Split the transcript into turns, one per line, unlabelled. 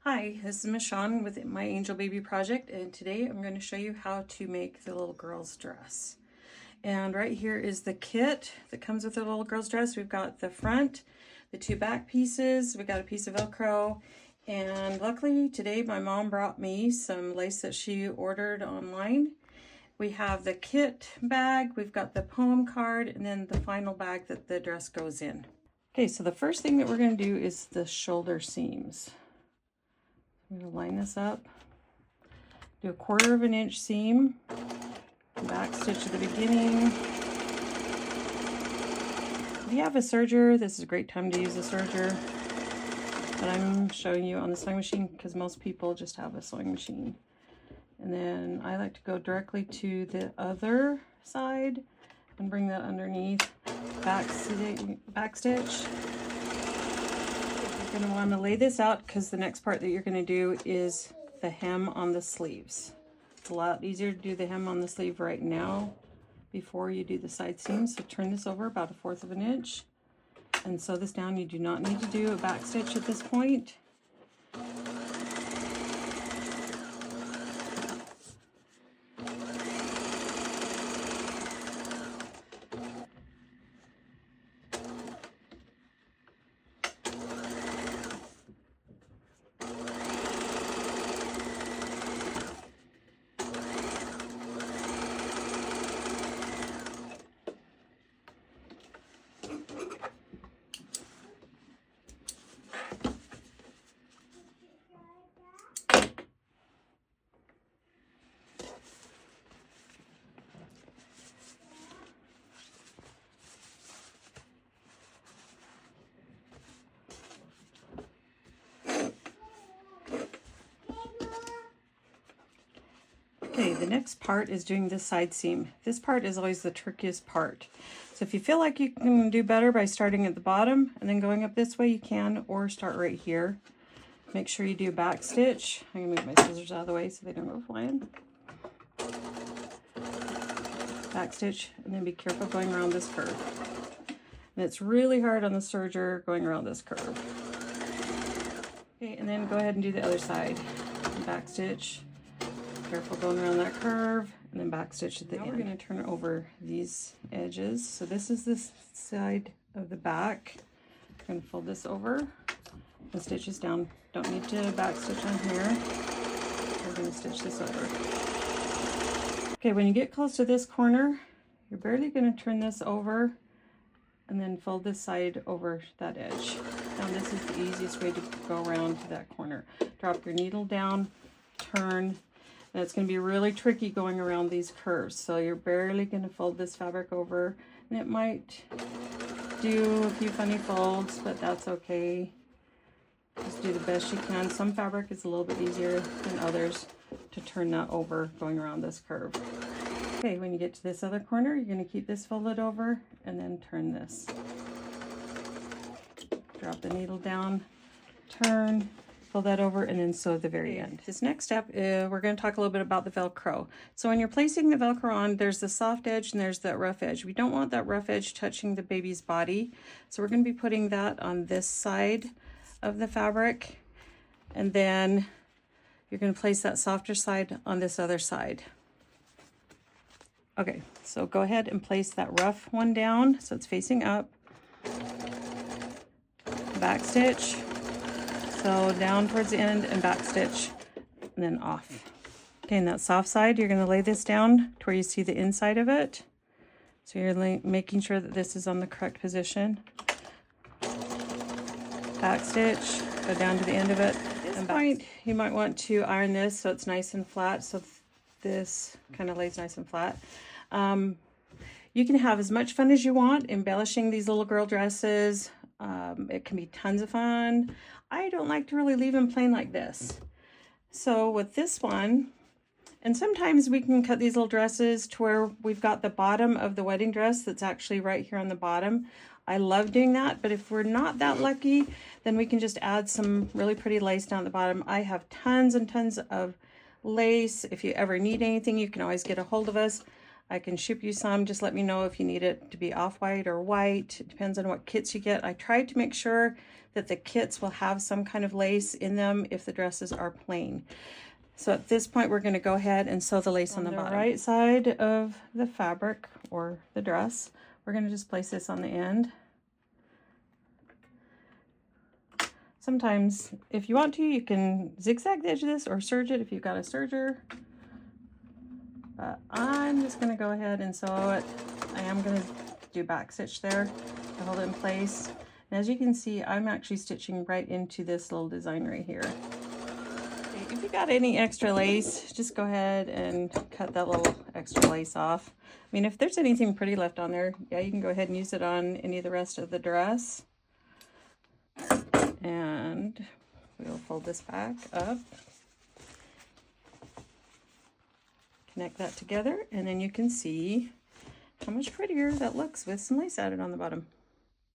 Hi, this is Miss Shawn with My Angel Baby Project, and today I'm going to show you how to make the little girl's dress. And right here is the kit that comes with the little girl's dress. We've got the front, the two back pieces, we got a piece of Velcro, and luckily today my mom brought me some lace that she ordered online. We have the kit bag, we've got the poem card, and then the final bag that the dress goes in. Okay, so the first thing that we're going to do is the shoulder seams. I'm going to line this up, do a 1/4 of an inch seam, back stitch at the beginning. If you have a serger, this is a great time to use a serger, but I'm showing you on the sewing machine because most people just have a sewing machine. And then I like to go directly to the other side and bring that underneath, back stitch. You're going to want to lay this out because the next part that you're going to do is the hem on the sleeves. It's a lot easier to do the hem on the sleeve right now before you do the side seams. So turn this over about 1/4 of an inch and sew this down. You do not need to do a back stitch at this point. Okay, the next part is doing the side seam. This part is always the trickiest part. So if you feel like you can do better by starting at the bottom and then going up this way, you can, or start right here. Make sure you do a back stitch. I'm gonna move my scissors out of the way so they don't go flying. Back stitch, and then be careful going around this curve. And it's really hard on the serger going around this curve. Okay, and then go ahead and do the other side. Back stitch. Careful going around that curve, and then back stitch at the end. We're going to turn over these edges. So this is the side of the back. I'm going to fold this over and stitch this down. Don't need to back stitch on here. We're going to stitch this over. Okay, when you get close to this corner, you're barely going to turn this over and then fold this side over that edge. Now this is the easiest way to go around to that corner. Drop your needle down, turn. And it's going to be really tricky going around these curves. So you're barely going to fold this fabric over. And it might do a few funny folds, but that's okay. Just do the best you can. Some fabric is a little bit easier than others to turn that over going around this curve. Okay, when you get to this other corner, you're going to keep this folded over and then turn this. Drop the needle down, turn, fold that over, and then sew at the very end. This next step, we're going to talk a little bit about the Velcro. So when you're placing the Velcro on, there's the soft edge and there's that rough edge. We don't want that rough edge touching the baby's body. So we're going to be putting that on this side of the fabric. And then you're going to place that softer side on this other side. Okay, so go ahead and place that rough one down so it's facing up. Back stitch. So down towards the end and back stitch, and then off. Okay, and that soft side, you're going to lay this down to where you see the inside of it. So you're making sure that this is on the correct position. Back stitch, go down to the end of it. At this point, you might want to iron this so it's nice and flat, so this kind of lays nice and flat. You can have as much fun as you want embellishing these little girl dresses. It can be tons of fun. I don't like to really leave them plain like this. So with this one, and sometimes we can cut these little dresses to where we've got the bottom of the wedding dress that's actually right here on the bottom. I love doing that, but if we're not that lucky, then we can just add some really pretty lace down at the bottom. I have tons and tons of lace. If you ever need anything, you can always get a hold of us. I can ship you some. Just let me know if you need it to be off-white or white. It depends on what kits you get. I tried to make sure that the kits will have some kind of lace in them if the dresses are plain. So at this point, we're going to go ahead and sew the lace on the bottom. Right side of the fabric or the dress, we're going to just place this on the end. Sometimes, if you want to, you can zigzag the edge of this or serge it if you've got a serger. But I'm just going to go ahead and sew it. I am going to do back stitch there to hold it in place. And as you can see, I'm actually stitching right into this little design right here. Okay, if you got any extra lace, just go ahead and cut that little extra lace off. I mean, if there's anything pretty left on there, yeah, you can go ahead and use it on any of the rest of the dress. And we'll fold this back up, connect that together, and then you can see how much prettier that looks with some lace added on the bottom.